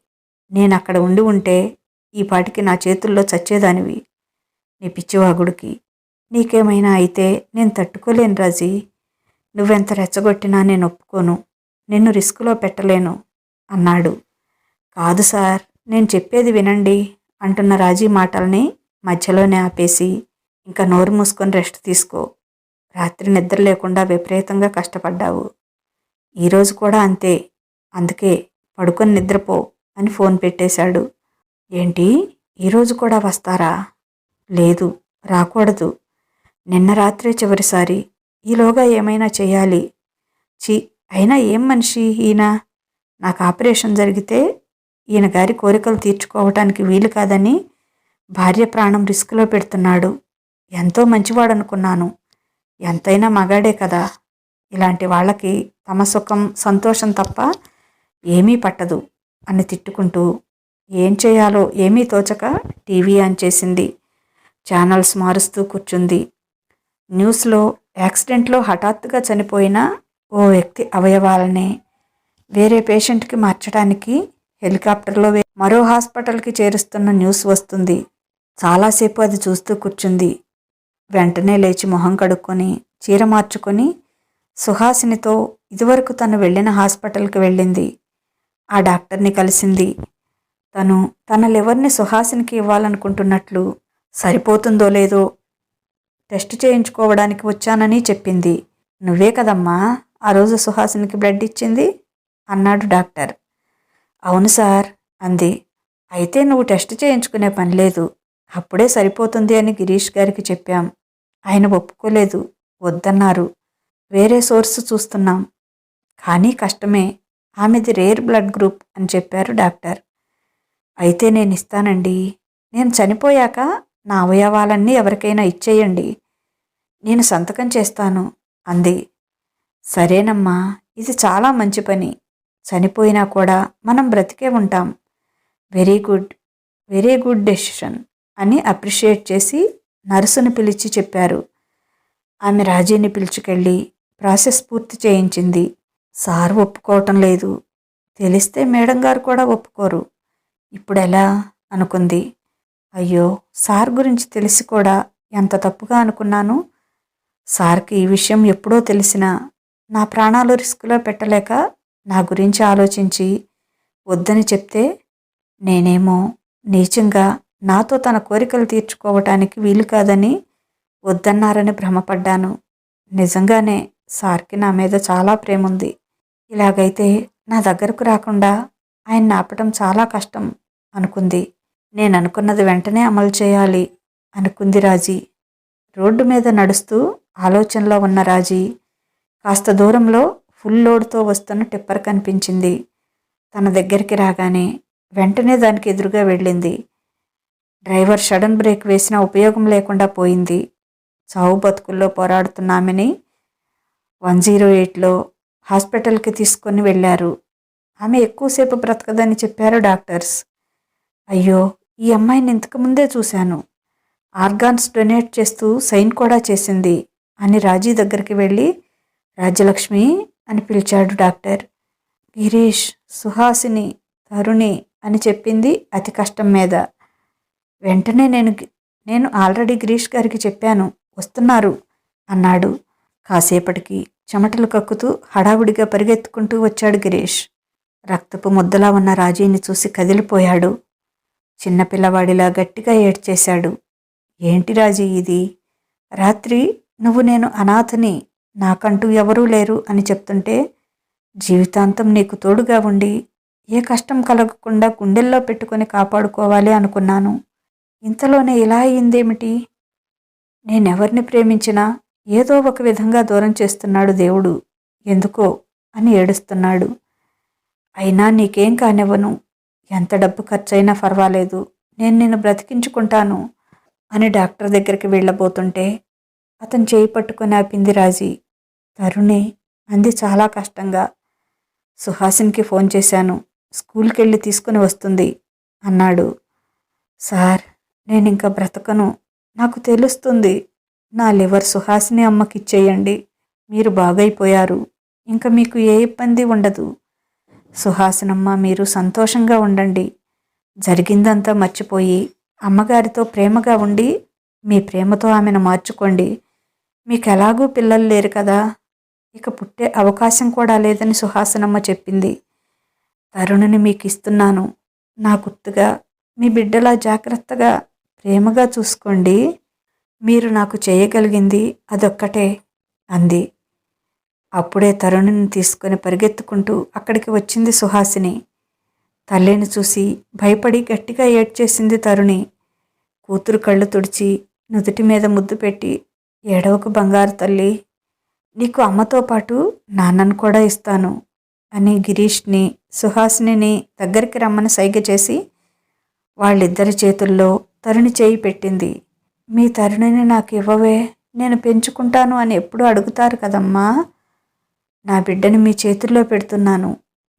నేను అక్కడ ఉండి ఉంటే ఈ పాటికి నా చేతుల్లో చచ్చేదానివి. నీ పిచ్చివాగుడికి నీకేమైనా అయితే నేను తట్టుకోలేను రాజీ. నువ్వెంత రెచ్చగొట్టినా నేను ఒప్పుకోను. నిన్ను రిస్కులో పెట్టలేను అన్నాడు. కాదు సార్, నేను చెప్పేది వినండి అంటున్న రాజీ మాటల్ని మధ్యలోనే ఆపేసి, ఇంకా నోరు మూసుకొని రెస్ట్ తీసుకో. రాత్రి నిద్ర లేకుండా విపరీతంగా కష్టపడ్డావు. ఈరోజు కూడా అంతే. అందుకే పడుకొని నిద్రపో అని ఫోన్ పెట్టేశాడు. ఏంటి, ఈరోజు కూడా వస్తారా? లేదు, రాకూడదు. నిన్న రాత్రే చివరిసారి. ఈలోగా ఏమైనా చేయాలి. అయినా ఏం మనిషి ఈయన? నాకు ఆపరేషన్ జరిగితే ఈయన గారి కోరికలు తీర్చుకోవటానికి వీలు కాదని భార్య ప్రాణం రిస్కులో పెడుతున్నాడు. ఎంతో మంచివాడనుకున్నాను. ఎంతైనా మగాడే కదా. ఇలాంటి వాళ్ళకి తమ సుఖం సంతోషం తప్ప ఏమీ పట్టదు అని తిట్టుకుంటూ ఏం చేయాలో ఏమీ తోచక టీవీ ఆన్ చేసింది. ఛానల్స్ మారుస్తూ కూర్చుంది. న్యూస్లో యాక్సిడెంట్లో హఠాత్తుగా చనిపోయిన ఓ వ్యక్తి అవయవాలనే వేరే పేషెంట్కి మార్చడానికి హెలికాప్టర్లో మరో హాస్పిటల్కి చేరుస్తున్న న్యూస్ వస్తుంది. చాలాసేపు అది చూస్తూ కూర్చుంది. వెంటనే లేచి మొహం కడుక్కొని చీర మార్చుకొని సుహాసినితో ఇదివరకు తను వెళ్ళిన హాస్పిటల్కి వెళ్ళింది. ఆ డాక్టర్ని కలిసింది. తను తన లివర్ని సుహాసినికి ఇవ్వాలనుకుంటున్నట్లు, సరిపోతుందో లేదో టెస్ట్ చేయించుకోవడానికి వచ్చానని చెప్పింది. నువ్వే కదమ్మా ఆ రోజు సుహాసినికి బ్లడ్ ఇచ్చింది అన్నాడు డాక్టర్. అవును సార్ అంది. అయితే నువ్వు టెస్ట్ చేయించుకునే పని లేదు. అప్పుడే సరిపోతుంది అని గిరీష్ గారికి చెప్పాం. ఆయన ఒప్పుకోలేదు, వద్దన్నారు. వేరే సోర్సు చూస్తున్నాం. కానీ కష్టమే. ఆమెది రేర్ బ్లడ్ గ్రూప్ అని చెప్పారు డాక్టర్. అయితే నేను ఇస్తానండి. నేను చనిపోయాక నా అవయవాలన్నీ ఎవరికైనా ఇచ్చేయండి. నేను సంతకం చేస్తాను అంది. సరేనమ్మా, ఇది చాలా మంచి పని. చనిపోయినా కూడా మనం బ్రతికే ఉంటాం. Very good, very good decision అని అప్రిషియేట్ చేసి నర్సును పిలిచి చెప్పారు. ఆమె రాజీని పిలుచుకెళ్ళి ప్రాసెస్ పూర్తి చేయించింది. సార్ ఒప్పుకోవటం లేదు. తెలిస్తే మేడం గారు కూడా ఒప్పుకోరు. ఇప్పుడెలా అనుకుంది. అయ్యో, సార్ గురించి తెలిసి కూడా ఎంత తప్పుగా అనుకున్నాను. సార్కి ఈ విషయం ఎప్పుడో తెలిసినా నా ప్రాణాలు రిస్కులో పెట్టలేక నా గురించి ఆలోచించి వద్దని చెప్తే నేనేమో నీచంగా నాతో తన కోరికలు తీర్చుకోవటానికి వీలు కాదని వద్దన్నారని భ్రమపడ్డాను. నిజంగానే సార్కి నా మీద చాలా ప్రేమ ఉంది. ఇలాగైతే నా దగ్గరకు రాకుండా ఆయన ఆపటం చాలా కష్టం అనుకుంది. నేను అనుకున్నది వెంటనే అమలు చేయాలి అనుకుంది రాజీ. రోడ్డు మీద నడుస్తూ ఆలోచనలో ఉన్న రాజీ కాస్త దూరంలో ఫుల్ లోడ్తో వస్తున్న టిప్పర్ కనిపించింది. తన దగ్గరికి రాగానే వెంటనే దానికి ఎదురుగా వెళ్ళింది. డ్రైవర్ సడన్ బ్రేక్ వేసినా ఉపయోగం లేకుండా పోయింది. చావు బతుకుల్లో పోరాడుతున్న ఆమెని 108లో హాస్పిటల్కి తీసుకొని వెళ్ళారు. ఆమె ఎక్కువసేపు బ్రతకదని చెప్పారు డాక్టర్స్. అయ్యో, ఈ అమ్మాయిని ఇంతకుముందే చూశాను. ఆర్గాన్స్ డొనేట్ చేస్తూ సైన్ కూడా చేసింది అని రాజీ దగ్గరికి వెళ్ళి రాజ్యలక్ష్మి అని పిలిచాడు డాక్టర్. గిరీష్, సుహాసిని, తరుణి అని చెప్పింది అతి కష్టం మీద. వెంటనే నేను ఆల్రెడీ గిరీష్ గారికి చెప్పాను, వస్తున్నారు అన్నాడు. కాసేపటికి చెమటలు కక్కుతూ హడావుడిగా పరిగెత్తుకుంటూ వచ్చాడు గిరీష్. రక్తపు ముద్దలా ఉన్న రాజీని చూసి కదిలిపోయాడు. చిన్నపిల్లవాడిలా గట్టిగా ఏడ్చేశాడు. ఏంటి రాజీ ఇది? రాత్రి నువ్వు నేను అనాథని, నాకంటూ ఎవరూ లేరు అని చెప్తుంటే జీవితాంతం నీకు తోడుగా ఉండి ఏ కష్టం కలగకుండా గుండెల్లో పెట్టుకొని కాపాడుకోవాలి అనుకున్నాను. ఇంతలోనే ఇలా అయిందేమిటి? నేనెవరిని ప్రేమించినా ఏదో ఒక విధంగా దూరం చేస్తున్నాడు దేవుడు, ఎందుకో అని ఏడుస్తున్నాడు. అయినా నీకేం కానివ్వను. ఎంత డబ్బు ఖర్చయినా పర్వాలేదు, నేను నిన్ను బ్రతికించుకుంటాను అని డాక్టర్ దగ్గరికి వెళ్ళబోతుంటే అతను చేయి పట్టుకొని ఆపింది రాజీ. తరుణి అంది చాలా కష్టంగా. సుహాసినికి ఫోన్ చేశాను, స్కూల్కి వెళ్ళి తీసుకుని వస్తుంది అన్నాడు. సార్, నేనింక బ్రతకను. నాకు తెలుస్తుంది. నా లివర్ సుహాసిని అమ్మకిచ్చేయండి. మీరు బాగైపోయారు. ఇంక మీకు ఏ ఇబ్బంది ఉండదు. సుహాసినమ్మ, మీరు సంతోషంగా ఉండండి. జరిగిందంతా మర్చిపోయి అమ్మగారితో ప్రేమగా ఉండి మీ ప్రేమతో ఆమెను మార్చుకోండి. మీకు ఎలాగూ పిల్లలు లేరు కదా. ఇక పుట్టే అవకాశం కూడా లేదని సుహాసినమ్మ చెప్పింది. తరుణిని మీకు ఇస్తున్నాను. నా గుర్తుగా మీ బిడ్డలా జాగ్రత్తగా ప్రేమగా చూసుకోండి. మీరు నాకు చేయగలిగింది అదొక్కటే అంది. అప్పుడే తరుణిని తీసుకొని పరిగెత్తుకుంటూ అక్కడికి వచ్చింది సుహాసిని. తల్లిని చూసి భయపడి గట్టిగా ఏడ్చేసింది తరుణి. కూతురు కళ్ళు తుడిచి నుదుటి మీద ముద్దు పెట్టి, ఏడవకు బంగారు తల్లి, నీకు అమ్మతో పాటు నాన్నను కూడా ఇస్తాను అని గిరీష్ని సుహాసినిని దగ్గరికి రమ్మని సైగ చేసి వాళ్ళిద్దరి చేతుల్లో తరుణి చేయి పెట్టింది. మీ తరుణిని నాకు ఇవ్వవే, నేను పెంచుకుంటాను అని ఎప్పుడూ అడుగుతారు కదమ్మా. నా బిడ్డని మీ చేతుల్లో పెడుతున్నాను,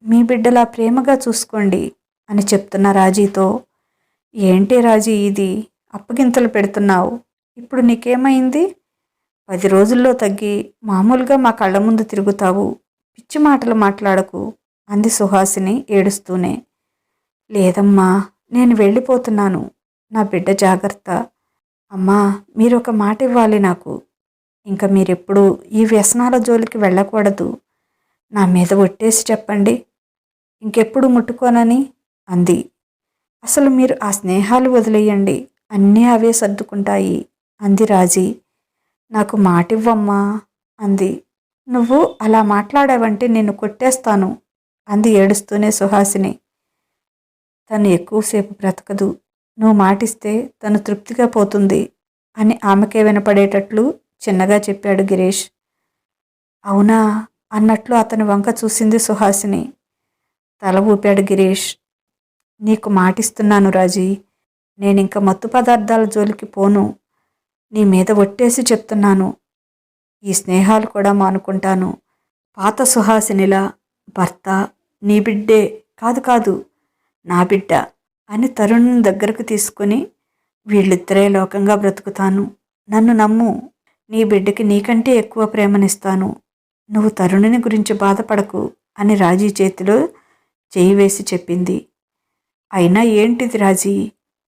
మీ బిడ్డలా ప్రేమగా చూసుకోండి అని చెప్తున్న రాజీతో, ఏంటి రాజీ ఇది, అప్పగింతలు పెడుతున్నావు, ఇప్పుడు నీకేమైంది? 10 రోజుల్లో తగ్గి మామూలుగా మా కళ్ళ ముందు తిరుగుతావు, పిచ్చి మాటలు మాట్లాడకు అంది సుహాసిని ఏడుస్తూనే. లేదమ్మా, నేను వెళ్ళిపోతున్నాను, నా బిడ్డ జాగ్రత్త. అమ్మా, మీరొక మాట ఇవ్వాలి నాకు. ఇంకా మీరెప్పుడు ఈ వ్యసనాల జోలికి వెళ్ళకూడదు. నా మీద ఒట్టేసి చెప్పండి, ఇంకెప్పుడు ముట్టుకోనని అంది. అసలు మీరు ఆ స్నేహాలు వదిలేయండి, అన్నీ అవే సర్దుకుంటాయి అంది రాజీ. నాకు మాటివ్వమ్మా అంది. నువ్వు అలా మాట్లాడావంటే నిన్ను కొట్టేస్తాను అంది ఏడుస్తూనే సుహాసిని. తను ఎక్కువసేపు బ్రతకదు, నువ్వు మాటిస్తే తను తృప్తిగా పోతుంది అని ఆమెకే వినపడేటట్లు చిన్నగా చెప్పాడు గిరీష్. అవునా అన్నట్లు అతని వంక చూసింది సుహాసిని. తల ఊపాడు గిరీష్. నీకు మాటిస్తున్నాను రాజీ, నేనింక మత్తు పదార్థాల జోలికి పోను. నీ మీద ఒట్టేసి చెప్తున్నాను, ఈ స్నేహాలు కూడా మానుకుంటాను. పాత సుహాసినిలా భర్త నీ బిడ్డే, కాదు కాదు నా బిడ్డ అని తరుణ్ని దగ్గరకు తీసుకుని, వీళ్ళిద్దరే లోకంగా బ్రతుకుతాను, నన్ను నమ్ము, నీ బిడ్డకి నీకంటే ఎక్కువ ప్రేమనిస్తాను, నువ్వు తరుణిని గురించి బాధపడకు అని రాజీ చేతిలో చేయి వేసి చెప్పింది. అయినా ఏంటిది రాజీ,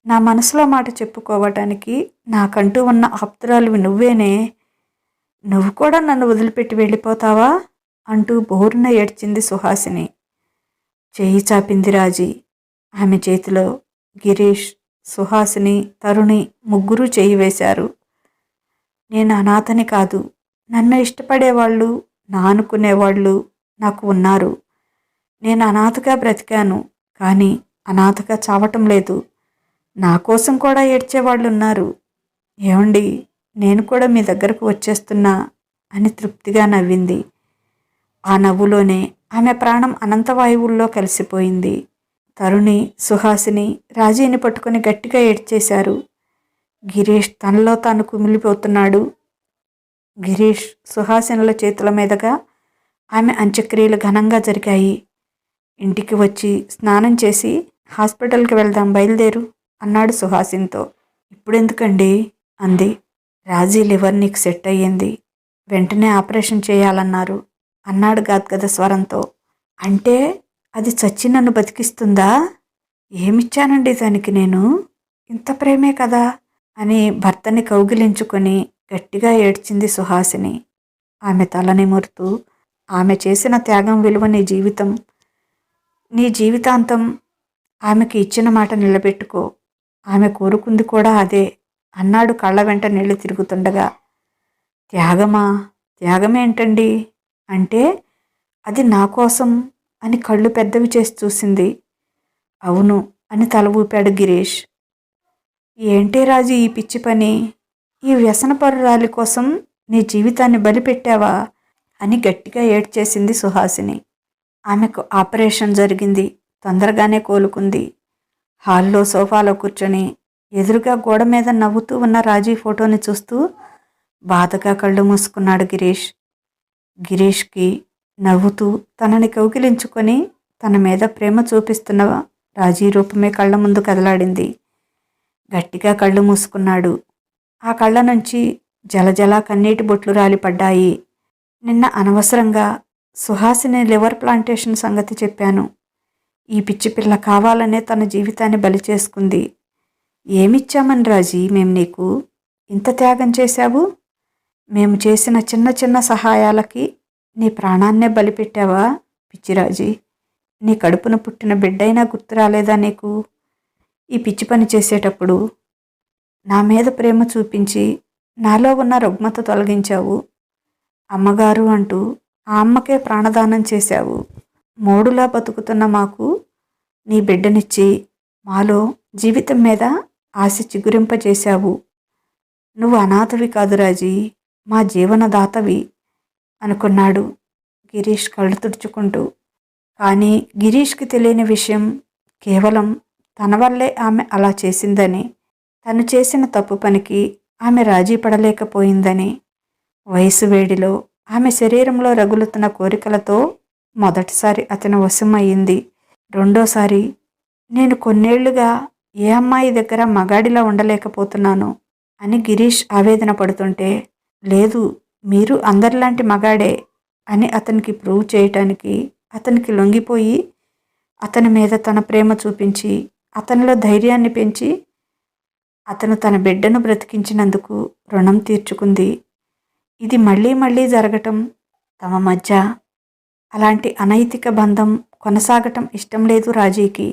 నా మనసులో మాట చెప్పుకోవటానికి నాకంటూ ఉన్న ఆప్తురాలువి నువ్వేనే, నువ్వు కూడా నన్ను వదిలిపెట్టి వెళ్ళిపోతావా అంటూ బోరున ఏడ్చింది సుహాసిని. చేయి చాపింది రాజీ. ఆమె చేతిలో గిరీష్, సుహాసిని, తరుణి ముగ్గురూ చేయి వేశారు. నేను అనాథని కాదు, నన్ను ఇష్టపడేవాళ్ళు, నా అనుకునేవాళ్ళు నాకు ఉన్నారు. నేను అనాథగా బ్రతికాను, కానీ అనాథగా చావటం లేదు. నా కోసం కూడా ఏడ్చేవాళ్ళు ఉన్నారు. ఏమండి, నేను కూడా మీ దగ్గరకు వచ్చేస్తున్నా అని తృప్తిగా నవ్వింది. ఆ నవ్వులోనే ఆమె ప్రాణం అనంతవాయువుల్లో కలిసిపోయింది. తరుణి, సుహాసిని రాజీని పట్టుకుని గట్టిగా ఏడ్చేశారు. గిరీష్ తనలో తాను కుమిలిపోతున్నాడు. గిరీష్, సుహాసినుల చేతుల మీదుగా ఆమె అంత్యక్రియలు ఘనంగా జరిగాయి. ఇంటికి వచ్చి స్నానం చేసి హాస్పిటల్కి వెళ్దాం, బయలుదేరు అన్నాడు సుహాసిన్తో. ఇప్పుడెందుకండి అంది. రాజీ లివర్ నీకు సెట్ అయ్యింది, వెంటనే ఆపరేషన్ చేయాలన్నారు అన్నాడు గద్గద స్వరంతో. అంటే అది చచ్చి నన్ను బతికిస్తుందా? ఏమిచ్చానండి దానికి నేను? ఇంత ప్రేమే కదా అని భర్తని కౌగిలించుకొని గట్టిగా ఏడ్చింది సుహాసిని. ఆమె తల నిమురుతూ, ఆమె చేసిన త్యాగం విలువ నీ జీవితాంతం ఆమెకి ఇచ్చిన మాట నిలబెట్టుకో, ఆమె కోరుకుంది కూడా అదే అన్నాడు కళ్ళ వెంట నీళ్లు తిరుగుతుండగా. త్యాగమా? త్యాగమేంటండి అంటే, అది నా కోసం అని కళ్ళు పెద్దవి చేసి చూసింది. అవును అని తల ఊపాడు గిరీష్. ఏంటి రాజు ఈ పిచ్చి పని, ఈ వ్యసనపరురాలి కోసం నీ జీవితాన్ని బలిపెట్టావా అని గట్టిగా ఏడ్చేసింది సుహాసిని. ఆమెకు ఆపరేషన్ జరిగింది, తొందరగానే కోలుకుంది. హాల్లో సోఫాలో కూర్చొని ఎదురుగా గోడ మీద నవ్వుతూ ఉన్న రాజీ ఫోటోని చూస్తూ బాధగా కళ్ళు మూసుకున్నాడు గిరీష్. గిరీష్కి నవ్వుతూ తనని కౌగిలించుకొని తన మీద ప్రేమ చూపిస్తున్న రాజీ రూపమే కళ్ళ ముందు కదలాడింది. గట్టిగా కళ్ళు మూసుకున్నాడు. ఆ కళ్ళ నుంచి జలజల కన్నీటి బొట్లు రాలిపడ్డాయి. నిన్న అనవసరంగా సుహాసిని లివర్ ప్లాంటేషన్ సంగతి చెప్పాను. ఈ పిచ్చి పిల్ల కావాలనే తన జీవితాన్ని బలి చేసుకుంది. ఏమిచ్చామని రాజీ మేం నీకు? ఇంత త్యాగం చేశావు. మేము చేసిన చిన్న చిన్న సహాయాలకి నీ ప్రాణాన్నే బలిపెట్టావా పిచ్చిరాజీ? నీ కడుపున పుట్టిన బిడ్డైనా గుర్తు రాలేదా నీకు? ఈ పిచ్చి పని చేసేటప్పుడు నా మీద ప్రేమ చూపించి నాలో ఉన్న రుగ్మత తొలగించావు. అమ్మగారు అంటూ ఆ అమ్మకే ప్రాణదానం చేశావు. మోడులా బతుకుతున్న మాకు నీ బిడ్డనిచ్చి మాలో జీవితం మీద ఆశ చిగురింపజేశావు. నువ్వు అనాథవి కాదు రాజీ, మా జీవనదాతవి అనుకున్నాడు గిరీష్ కళ్ళు తుడుచుకుంటూ. కానీ గిరీష్కి తెలియని విషయం కేవలం తన వల్లే ఆమె అలా చేసిందని, తను చేసిన తప్పు పనికి ఆమె రాజీ పడలేకపోయిందని. వయసు వేడిలో ఆమె శరీరంలో రగులుతున్న కోరికలతో మొదటిసారి అతని వశం అయ్యింది. రెండోసారి నేను కొన్నేళ్లుగా ఏ అమ్మాయి దగ్గర మగాడిలా ఉండలేకపోతున్నాను అని గిరీష్ ఆవేదన పడుతుంటే, లేదు మీరు అందరిలాంటి మగాడే అని అతనికి ప్రూవ్ చేయటానికి అతనికి లొంగిపోయి అతని మీద తన ప్రేమ చూపించి అతనిలో ధైర్యాన్ని పెంచి అతను తన బిడ్డను బ్రతికించినందుకు రుణం తీర్చుకుంది. ఇది మళ్ళీ మళ్ళీ జరగటం తమ మధ్య అలాంటి అనైతిక బంధం కొనసాగటం ఇష్టం లేదు రాజీకి.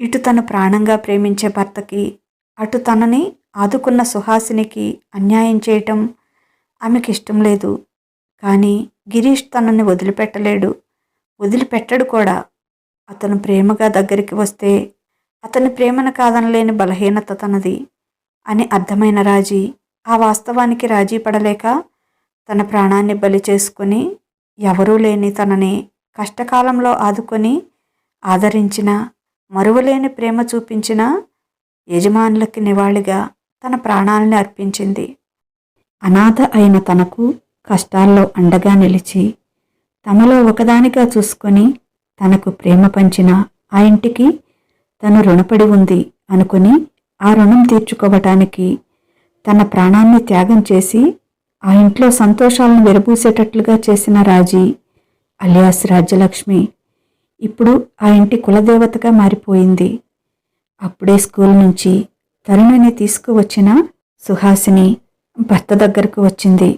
ఇటు తను ప్రాణంగా ప్రేమించే భర్తకి, అటు తనని ఆదుకున్న సుహాసినికి అన్యాయం చేయటం ఆమెకి ఇష్టం లేదు. కానీ గిరీష్ తనని వదిలిపెట్టలేడు, వదిలిపెట్టడు కూడా. అతను ప్రేమగా దగ్గరికి వస్తే అతని ప్రేమను కాదనలేని బలహీనత తనది అని అర్థమైన రాజీ ఆ వాస్తవానికి రాజీ పడలేక తన ప్రాణాన్ని బలి చేసుకుని ఎవరూ లేని తనని కష్టకాలంలో ఆదుకొని ఆదరించిన, మరువలేని ప్రేమ చూపించిన యజమానులకి నివాళిగా తన ప్రాణాలని అర్పించింది. అనాథ అయిన తనకు కష్టాల్లో అండగా నిలిచి తమలో ఒకదానిగా చూసుకొని తనకు ప్రేమ పంచిన ఆ ఇంటికి తను రుణపడి ఉంది అనుకుని ఆ రుణం తీర్చుకోవటానికి తన ప్రాణాన్ని త్యాగం చేసి ఆ ఇంట్లో సంతోషాలను విరబూసేటట్లుగా చేసిన రాజీ అలియాస్ రాజ్యలక్ష్మి ఇప్పుడు ఆ ఇంటి కులదేవతగా మారిపోయింది. అప్పుడే స్కూల్ నుంచి తరుణిని తీసుకువచ్చిన సుహాసిని భర్త దగ్గరకు వచ్చింది.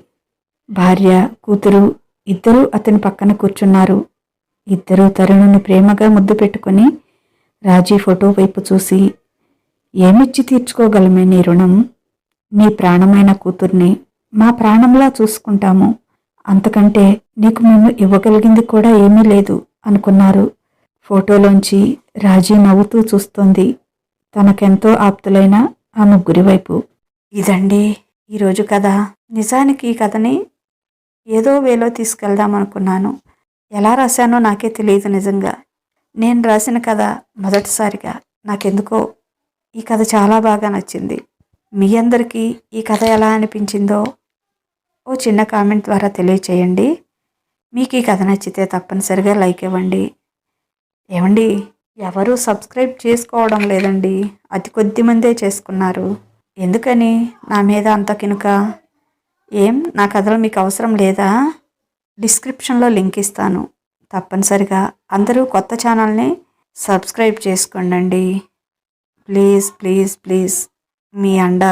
భార్య కూతురు ఇద్దరూ అతని పక్కన కూర్చున్నారు. ఇద్దరూ తరుణుని ప్రేమగా ముద్దు పెట్టుకుని రాజీ ఫోటో వైపు చూసి, ఏమిచ్చి తీర్చుకోగలమే నీ రుణం? నీ ప్రాణమైన కూతుర్ని మా ప్రాణంలా చూసుకుంటాము, అంతకంటే నీకు మేము ఇవ్వగలిగింది కూడా ఏమీ లేదు అనుకున్నారు. ఫోటోలోంచి రాజీ నవ్వుతూ చూస్తోంది తనకెంతో ఆప్తులైన ఆ ముగ్గురి వైపు. ఇదండి ఈరోజు కథ. నిజానికి ఈ కథని ఏదో వేలో తీసుకెళ్దామనుకున్నాను. ఎలా రాశానో నాకే తెలియదు. నిజంగా నేను రాసిన కథ మొదటిసారిగా నాకెందుకో ఈ కథ చాలా బాగా నచ్చింది. మీ అందరికీ ఈ కథ ఎలా అనిపించిందో ఓ చిన్న కామెంట్ ద్వారా తెలియచేయండి. మీకు ఈ కథ నచ్చితే తప్పనిసరిగా లైక్ ఇవ్వండి. ఏమండి, ఎవరూ సబ్స్క్రైబ్ చేసుకోవడం లేదండి. అతి కొద్ది మందే చేసుకున్నారు. ఎందుకని నా మీద అంత కినుక? ఏం నా కథలు మీకు అవసరం లేదా? డిస్క్రిప్షన్లో లింక్ ఇస్తాను. తప్పనిసరిగా అందరూ కొత్త ఛానల్ని సబ్స్క్రైబ్ చేసుకోండి. ప్లీజ్ ప్లీజ్ ప్లీజ్ మీ అండ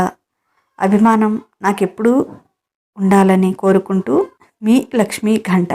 అభిమానం నాకెప్పుడూ ఉండాలని కోరుకుంటూ మీ లక్ష్మీ ఘంట.